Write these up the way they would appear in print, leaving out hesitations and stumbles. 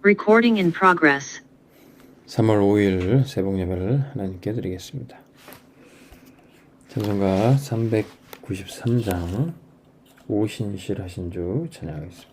Recording in progress. 3월 5일 새벽 예배를 하나님께 드리겠습니다. 찬송가 393장 오신실하신 주 찬양하겠습니다.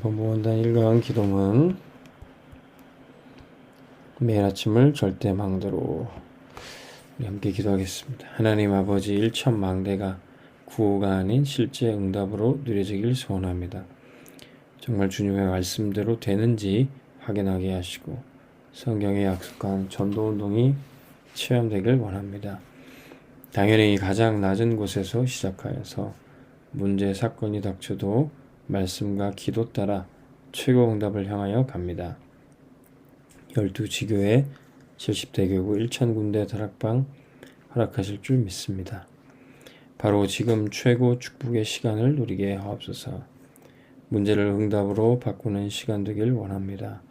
본부원단 1강 기도문 매일 아침을 절대 망대로 우리 함께 기도하겠습니다. 하나님 아버지, 일천망대가 구호가 아닌 실제 응답으로 누려지길 소원합니다. 정말 주님의 말씀대로 되는지 확인하게 하시고 성경에 약속한 전도운동이 체험되길 원합니다. 당연히 가장 낮은 곳에서 시작하여서 문제 사건이 닥쳐도 말씀과 기도 따라 최고 응답을 향하여 갑니다. 12지교회 70대교구 1000군데 다락방 허락하실 줄 믿습니다. 바로 지금 최고 축복의 시간을 누리게 하옵소서. 문제를 응답으로 바꾸는 시간 되길 원합니다.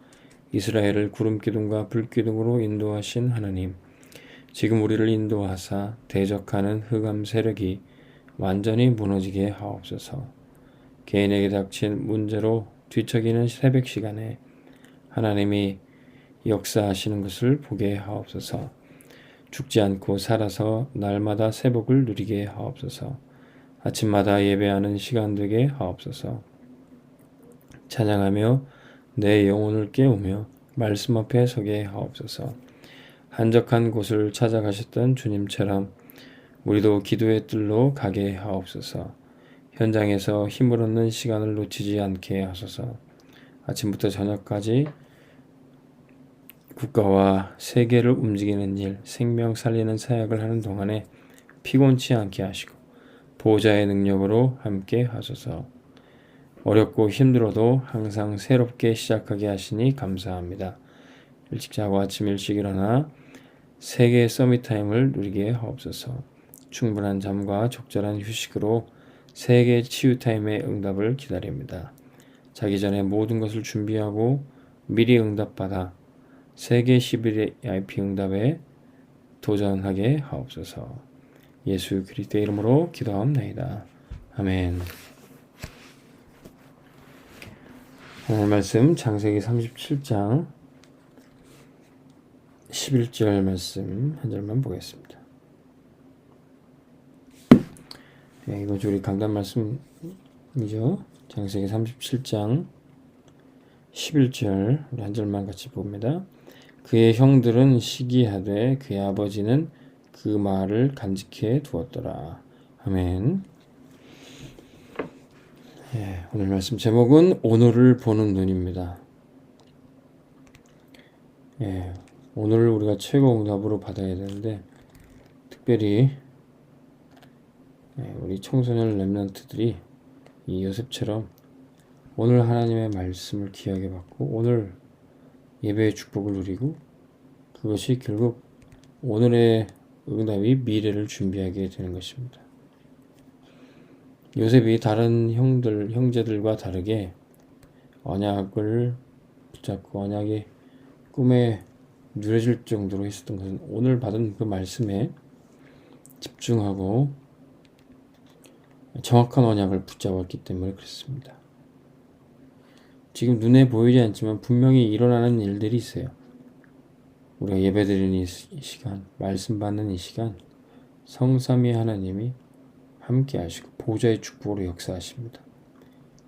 이스라엘을 구름기둥과 불기둥으로 인도하신 하나님, 지금 우리를 인도하사 대적하는 흑암 세력이 완전히 무너지게 하옵소서. 개인에게 닥친 문제로 뒤척이는 새벽 시간에 하나님이 역사하시는 것을 보게 하옵소서. 죽지 않고 살아서 날마다 새복을 누리게 하옵소서. 아침마다 예배하는 시간 되게 하옵소서. 찬양하며 내 영혼을 깨우며 말씀 앞에 서게 하옵소서. 한적한 곳을 찾아가셨던 주님처럼 우리도 기도의 뜰로 가게 하옵소서. 현장에서 힘을 얻는 시간을 놓치지 않게 하소서. 아침부터 저녁까지 국가와 세계를 움직이는 일, 생명 살리는 사역을 하는 동안에 피곤치 않게 하시고 보호자의 능력으로 함께 하소서. 어렵고 힘들어도 항상 새롭게 시작하게 하시니 감사합니다. 일찍 자고 아침 일찍 일어나 세계 서밋 타임을 누리게 하옵소서. 충분한 잠과 적절한 휴식으로 세계 치유 타임의 응답을 기다립니다. 자기 전에 모든 것을 준비하고 미리 응답받아 세계 11의 IP 응답에 도전하게 하옵소서. 예수 그리스도의 이름으로 기도하옵나이다. 아멘. 오늘 말씀 창세기 37장 11절 말씀 한 절만 보겠습니다. 네, 이거 우리 강단 말씀이죠. 창세기 37장 11절 우리 한 절만 같이 봅니다. 그의 형들은 시기하되 그의 아버지는 그 말을 간직해 두었더라. 아멘. 예, 오늘 말씀 제목은 오늘을 보는 눈입니다. 예, 오늘을 우리가 최고 응답으로 받아야 되는데 특별히 우리 청소년 렘넌트들이 이 요셉처럼 오늘 하나님의 말씀을 귀하게 받고 오늘 예배의 축복을 누리고 그것이 결국 오늘의 응답이 미래를 준비하게 되는 것입니다. 요셉이 다른 형제들과 다르게 언약을 붙잡고 언약이 꿈에 누려질 정도로 했었던 것은 오늘 받은 그 말씀에 집중하고 정확한 언약을 붙잡았기 때문에 그렇습니다. 지금 눈에 보이지 않지만 분명히 일어나는 일들이 있어요. 우리가 예배드리는 이 시간, 말씀 받는 이 시간, 성삼위 하나님이 함께 하시고 보좌의 축복으로 역사하십니다.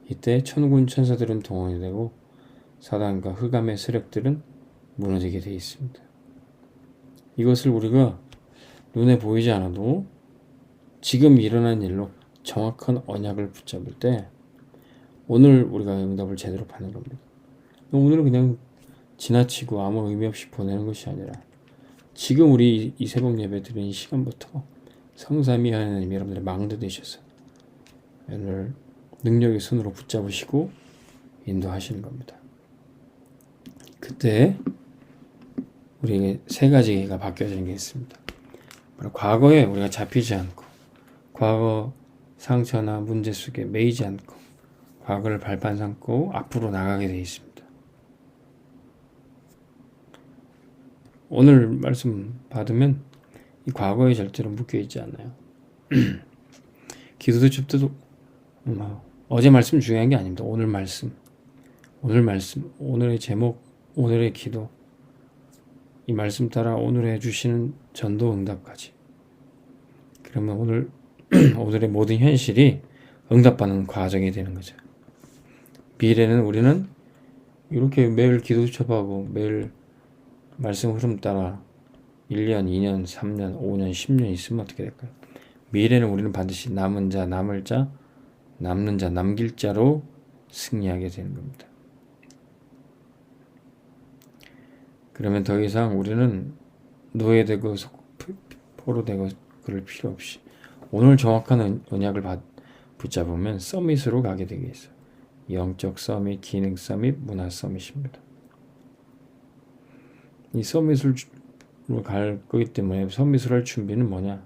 이때 천군 천사들은 동원이 되고 사단과 흑암의 세력들은 무너지게 되어 있습니다. 이것을 우리가 눈에 보이지 않아도 지금 일어난 일로 정확한 언약을 붙잡을 때 오늘 우리가 응답을 제대로 받는 겁니다. 오늘은 그냥 지나치고 아무 의미 없이 보내는 것이 아니라 지금 우리 이 새벽 예배 드리는 이 시간부터 성삼위 하나님 여러분들의 망대 되셔서 오늘 능력의 손으로 붙잡으시고 인도하시는 겁니다. 그때 우리에게 세 가지가 바뀌어지는 게 있습니다. 바로 과거에 우리가 잡히지 않고 과거 상처나 문제 속에 매이지 않고 과거를 발판 삼고 앞으로 나가게 되어 있습니다. 오늘 말씀 받으면 이 과거에 절대로 묶여있지 않아요. 기도도 줍도 어제 말씀 중요한 게 아닙니다. 오늘 말씀, 오늘의 제목, 오늘의 기도, 이 말씀 따라 오늘 해주시는 전도 응답까지. 그러면 오늘의 모든 현실이 응답받는 과정이 되는 거죠. 미래는 우리는 이렇게 매일 기도 수첩하고 매일 말씀 흐름 따라 1년, 2년, 3년, 5년, 10년 있으면 어떻게 될까요? 미래는 우리는 반드시 남은 자, 남을 자, 남는 자, 남길 자로 승리하게 되는 겁니다. 그러면 더 이상 우리는 노예되고 포로되고 그럴 필요 없이 오늘 정확한 언약을 붙잡으면 서밋으로 가게 되겠어요. 영적 서밋, 기능 서밋, 문화 서밋입니다. 이 서밋으로 갈 거기 때문에 서밋으로 할 준비는 뭐냐?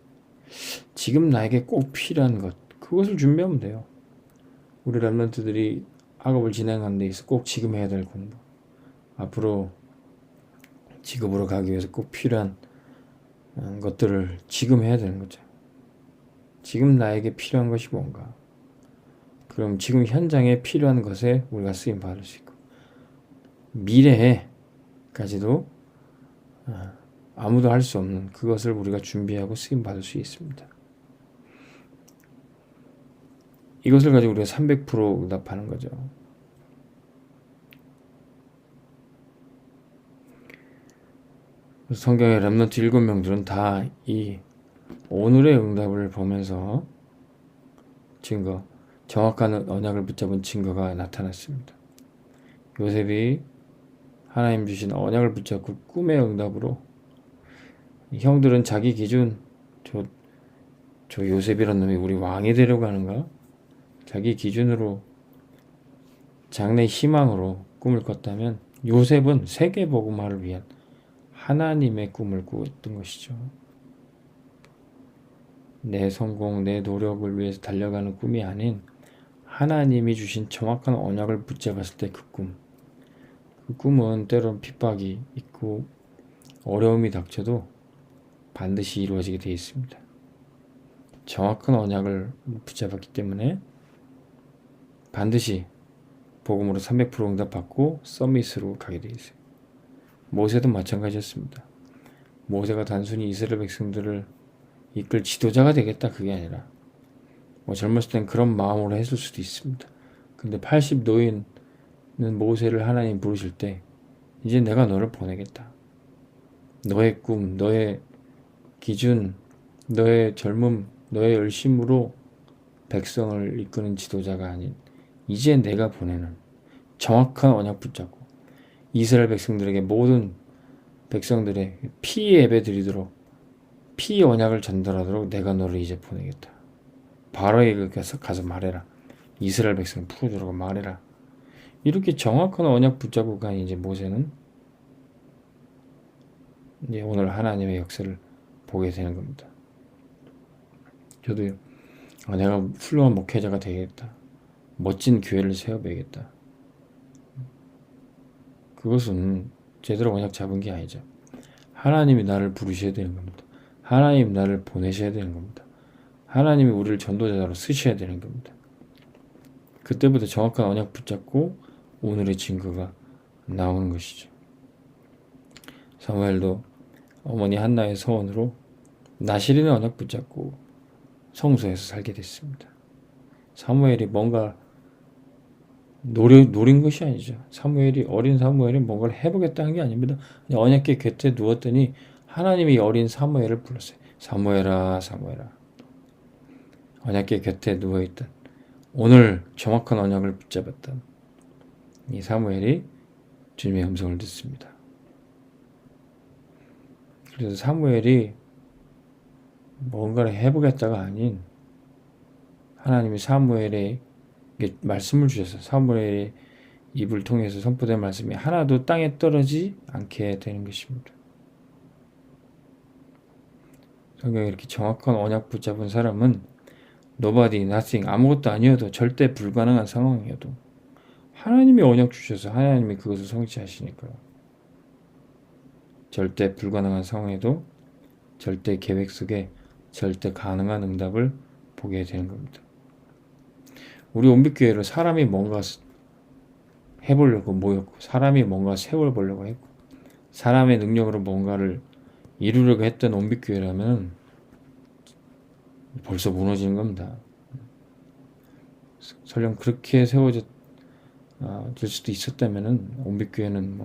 지금 나에게 꼭 필요한 것, 그것을 준비하면 돼요. 우리 랩런트들이 학업을 진행하는 데 있어 꼭 지금 해야 될 공부, 앞으로 직업으로 가기 위해서 꼭 필요한 것들을 지금 해야 되는 거죠. 지금 나에게 필요한 것이 뭔가? 그럼 지금 현장에 필요한 것에 우리가 쓰임 받을 수 있고, 미래에까지도 아무도 할 수 없는 그것을 우리가 준비하고 쓰임 받을 수 있습니다. 이것을 가지고 우리가 300% 응답하는 거죠. 성경의 랩런트 7명들은 다 이 오늘의 응답을 보면서 정확한 언약을 붙잡은 증거가 나타났습니다. 요셉이 하나님 주신 언약을 붙잡고 꿈의 응답으로, 형들은 자기 기준, 저 요셉이란 놈이 우리 왕이 되려고 하는가? 자기 기준으로 장래 희망으로 꿈을 꿨다면, 요셉은 세계 복음화를 위한 하나님의 꿈을 꾸었던 것이죠. 내 성공, 내 노력을 위해서 달려가는 꿈이 아닌 하나님이 주신 정확한 언약을 붙잡았을 때 그 꿈. 그 꿈은 때론 핍박이 있고 어려움이 닥쳐도 반드시 이루어지게 되어 있습니다. 정확한 언약을 붙잡았기 때문에 반드시 복음으로 300% 응답받고 서밋으로 가게 되어 있어요. 모세도 마찬가지였습니다. 모세가 단순히 이스라엘 백성들을 이끌 지도자가 되겠다, 그게 아니라 젊었을 땐 그런 마음으로 했을 수도 있습니다. 근데 80 노인 모세를 하나님 부르실 때, 이제 내가 너를 보내겠다. 너의 꿈, 너의 기준, 너의 젊음, 너의 열심으로 백성을 이끄는 지도자가 아닌 이제 내가 보내는 정확한 언약 붙잡고 이스라엘 백성들에게, 모든 백성들의 피 예배 드리도록, 피 언약을 전달하도록 내가 너를 이제 보내겠다. 바로에게 가서 말해라. 이스라엘 백성을 풀어주라고 말해라. 이렇게 정확한 언약 붙잡고 간 이제 모세는 이제 오늘 하나님의 역사를 보게 되는 겁니다. 저도 내가 훌륭한 목회자가 되겠다. 멋진 교회를 세워야겠다. 그것은 제대로 언약 잡은 게 아니죠. 하나님이 나를 부르셔야 되는 겁니다. 하나님 나를 보내셔야 되는 겁니다. 하나님이 우리를 전도자로 쓰셔야 되는 겁니다. 그때부터 정확한 언약 붙잡고 오늘의 증거가 나오는 것이죠. 사무엘도 어머니 한나의 서원으로 나시린의 언약 붙잡고 성소에서 살게 됐습니다. 사무엘이 뭔가 노린 것이 아니죠. 어린 사무엘이 뭔가를 해보겠다는 게 아닙니다. 그냥 언약궤 곁에 누웠더니 하나님이 어린 사무엘을 불렀어요. 사무엘아, 사무엘아. 언약궤 곁에 누워있던, 오늘 정확한 언약을 붙잡았던 이 사무엘이 주님의 음성을 듣습니다. 그래서 사무엘이 뭔가를 해보겠다가 아닌, 하나님이 사무엘에게 말씀을 주셔서 사무엘의 입을 통해서 선포된 말씀이 하나도 땅에 떨어지지 않게 되는 것입니다. 성경에 이렇게 정확한 언약 붙잡은 사람은 nobody, nothing, 아무것도 아니어도, 절대 불가능한 상황이어도 하나님이 언약 주셔서 하나님이 그것을 성취하시니까요. 절대 불가능한 상황에도 절대 계획 속에 절대 가능한 응답을 보게 되는 겁니다. 우리 온빛교회를 사람이 뭔가 해보려고 모였고, 사람이 뭔가 세워보려고 했고, 사람의 능력으로 뭔가를 이루려고 했던 온빛교회라면 벌써 무너지는 겁니다. 설령 그렇게 세워질 수도 있었다면 온빛교회는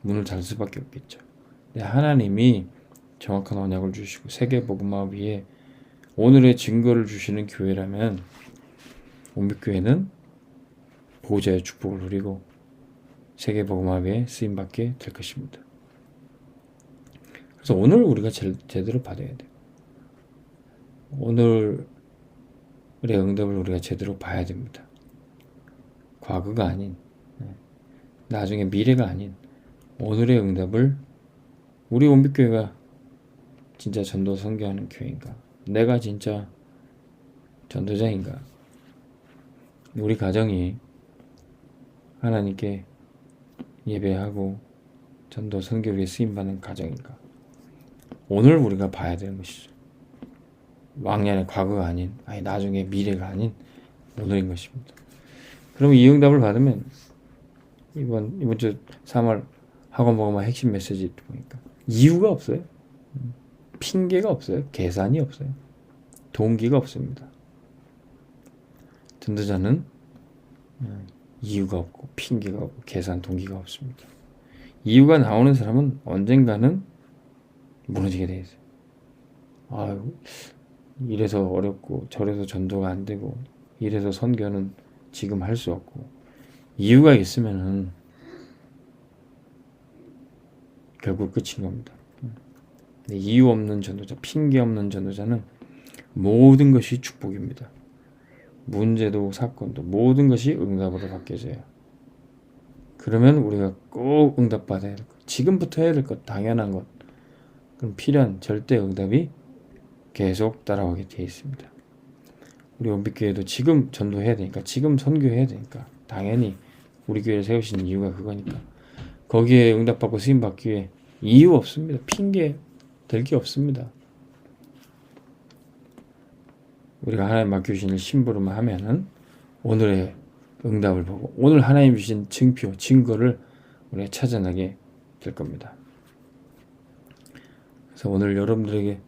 문을 닫을 수밖에 없겠죠. 하나님이 정확한 언약을 주시고 세계복음화 위에 오늘의 증거를 주시는 교회라면 온빛교회는 보호자의 축복을 누리고 세계복음화 위에 쓰임받게 될 것입니다. 그래서 오늘 우리가 제대로 받아야 돼요. 오늘의 응답을 우리가 제대로 봐야 됩니다. 과거가 아닌, 나중에 미래가 아닌 오늘의 응답을 우리 온빛교회가 진짜 전도 선교하는 교회인가? 내가 진짜 전도자인가? 우리 가정이 하나님께 예배하고 전도 선교 위에 쓰임받는 가정인가? 오늘 우리가 봐야 되는 것이죠. 왕년의 과거가 아닌, 아니 나중에 미래가 아닌 오늘인 것입니다. 그럼 이 응답을 받으면 이번 주 3월 학원 복음화 핵심 메시지 보니까 이유가 없어요. 핑계가 없어요. 계산이 없어요. 동기가 없습니다. 전도자는 이유가 없고 핑계가 없고 계산 동기가 없습니다. 이유가 나오는 사람은 언젠가는 무너지게 돼 있어요. 아유, 이래서 어렵고 저래서 전도가 안 되고 이래서 선교는 지금 할 수 없고 이유가 있으면은 결국 끝인 겁니다. 이유 없는 전도자, 핑계 없는 전도자는 모든 것이 축복입니다. 문제도 사건도 모든 것이 응답으로 바뀌어져요. 그러면 우리가 꼭 응답받아야 될 것, 지금부터 해야 될 것, 당연한 것, 그럼 필요한 절대 응답이 계속 따라오게 되어 있습니다. 우리 온빛교회도 지금 전도해야 되니까, 지금 선교해야 되니까, 당연히 우리 교회를 세우신 이유가 그거니까 거기에 응답받고 쓰임받기 위해 이유 없습니다. 핑계 될 게 없습니다. 우리가 하나님 맡겨주신 일 심부름을 하면은 오늘의 응답을 보고 오늘 하나님 주신 증표, 증거를 우리가 찾아내게 될 겁니다. 그래서 오늘 여러분들에게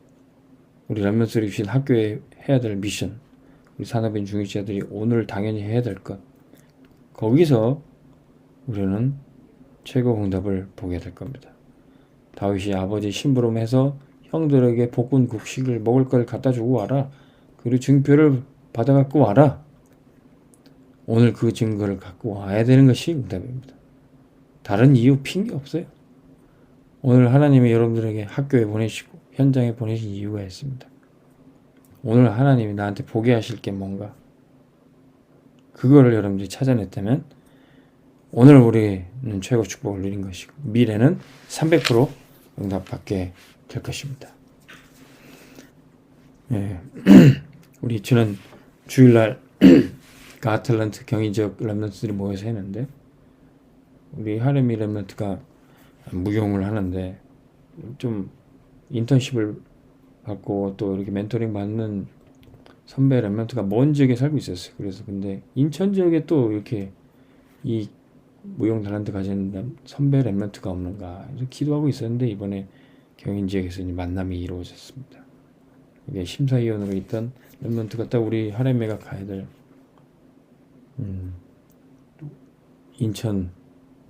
우리 렘넌트들이 주신 학교에 해야 될 미션, 우리 산업인 중직자들이 오늘 당연히 해야 될 것, 거기서 우리는 최고 응답을 보게 될 겁니다. 다윗이 아버지 심부름해서 형들에게 볶은 곡식을 먹을 걸 갖다 주고 와라. 그리고 증표를 받아갖고 와라. 오늘 그 증거를 갖고 와야 되는 것이 응답입니다. 다른 이유, 핑계 없어요. 오늘 하나님이 여러분들에게 학교에 보내시고 현장에 보내신 이유가 있습니다. 오늘 하나님이 나한테 보게 하실 게 뭔가, 그거를 여러분들이 찾아냈다면 오늘 우리는 최고 축복을 누린 것이고 미래는 300% 응답받게 될 것입니다. 예. 우리 지난 주일날 가틀런트 경희지역 렘넌트들이 모여서 했는데 우리 하레미 렘넌트가 무용을 하는데 좀 인턴십을 받고 또 이렇게 멘토링 받는 선배 렘넌트가 먼 지역에 살고 있었어요. 그래서 근데 인천 지역에 또 이렇게 이 무용 탤런트 가진 선배 렘넌트가 없는가 그래서 기도하고 있었는데 이번에 경인 지역에서 만남이 이루어졌습니다. 이게 심사위원으로 있던 렘넌트가 딱 우리 하렘회가 가야 될 인천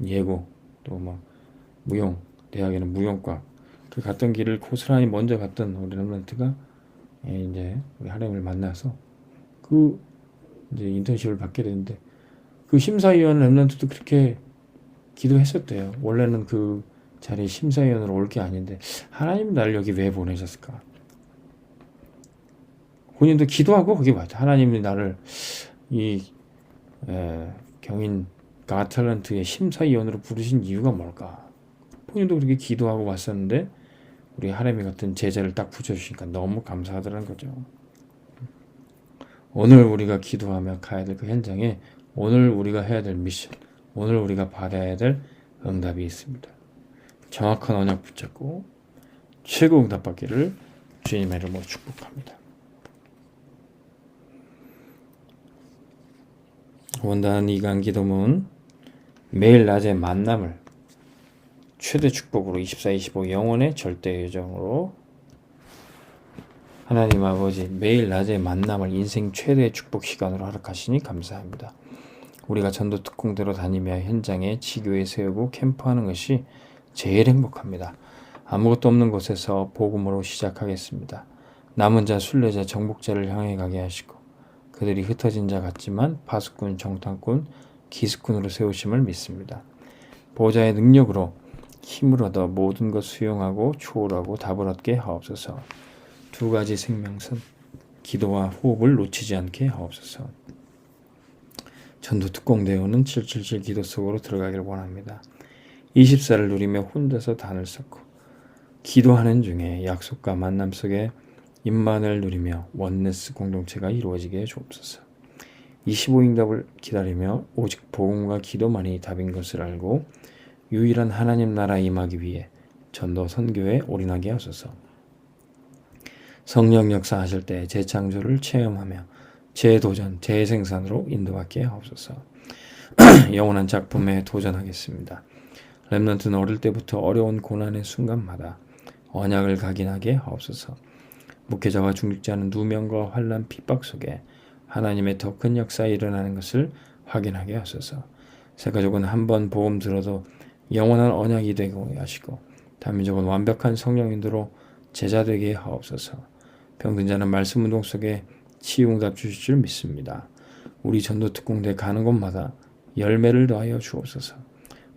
예고 또 막 무용 대학에는 무용과 그 갔던 길을 고스란히 먼저 갔던 우리 렘넌트가 이제 우리 하렘을 만나서 그 이제 인턴십을 받게 되는데 그 심사위원 렘넌트도 그렇게 기도했었대요. 원래는 그 자리에 심사위원으로 올 게 아닌데 하나님 나를 여기 왜 보내셨을까? 본인도 기도하고 거기 왔죠. 하나님이 나를 이 경인 가탤런트의 심사위원으로 부르신 이유가 뭘까? 본인도 그렇게 기도하고 왔었는데 우리 하나님 같은 제자를 딱 붙여주시니까 너무 감사하더라는 거죠. 오늘 우리가 기도하며 가야 될 그 현장에 오늘 우리가 해야 될 미션, 오늘 우리가 받아야 될 응답이 있습니다. 정확한 언약 붙잡고 최고 응답 받기를 주님의 이름으로 축복합니다. 원단 이간 기도문 매일 낮의 만남을 최대 축복으로 24-25 영원의 절대 요정으로 하나님 아버지 매일 낮의 만남을 인생 최대의 축복 시간으로 허락하시니 감사합니다. 우리가 전도 특공대로 다니며 현장에 지교회 세우고 캠프하는 것이 제일 행복합니다. 아무것도 없는 곳에서 복음으로 시작하겠습니다. 남은 자, 순례자, 정복자를 향해 가게 하시고 그들이 흩어진 자 같지만 파수꾼, 정탐꾼, 기습꾼으로 세우심을 믿습니다. 보호자의 능력으로 힘을 얻어 모든 것 수용하고 초월하고 답을 얻게 하옵소서. 두 가지 생명선, 기도와 호흡을 놓치지 않게 하옵소서. 전도 특공대원은 777 기도 속으로 들어가길 원합니다. 24를 누리며 혼자서 단을 쌓고 기도하는 중에 약속과 만남 속에 임만을 누리며 원네스 공동체가 이루어지게 주옵소서. 25응답을 기다리며 오직 복음과 기도만이 답인 것을 알고 유일한 하나님 나라에 임하기 위해 전도 선교에 올인하게 하소서. 성령 역사하실 때 재창조를 체험하며 재도전, 재생산으로 인도받게 하옵소서. 영원한 작품에 도전하겠습니다. 렘넌트는 어릴 때부터 어려운 고난의 순간마다 언약을 각인하게 하옵소서. 목회자와 중직자는 누명과 환난 핍박 속에 하나님의 더 큰 역사에 일어나는 것을 확인하게 하소서. 새가족은 한 번 복음 들어도 영원한 언약이 되게 하시고 다민족은 완벽한 성령 인도로 제자 되게 하옵소서. 병든 자는 말씀 운동 속에 치유응답 주실 줄 믿습니다. 우리 전도 특공대 가는 곳마다 열매를 더하여 주옵소서.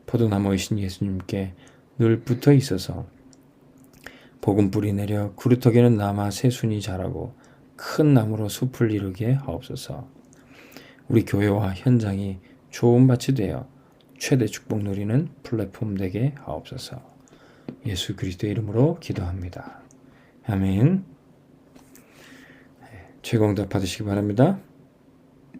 포도나무이신 예수님께 늘 붙어 있어서 복음 뿌리 내려 구루터기는 남아 새순이 자라고 큰 나무로 숲을 이루게 하옵소서. 우리 교회와 현장이 좋은 밭이 되어 최대 축복 누리는 플랫폼 되게 하옵소서. 예수 그리스도의 이름으로 기도합니다. 아멘. 최고 응답 받으시기 바랍니다.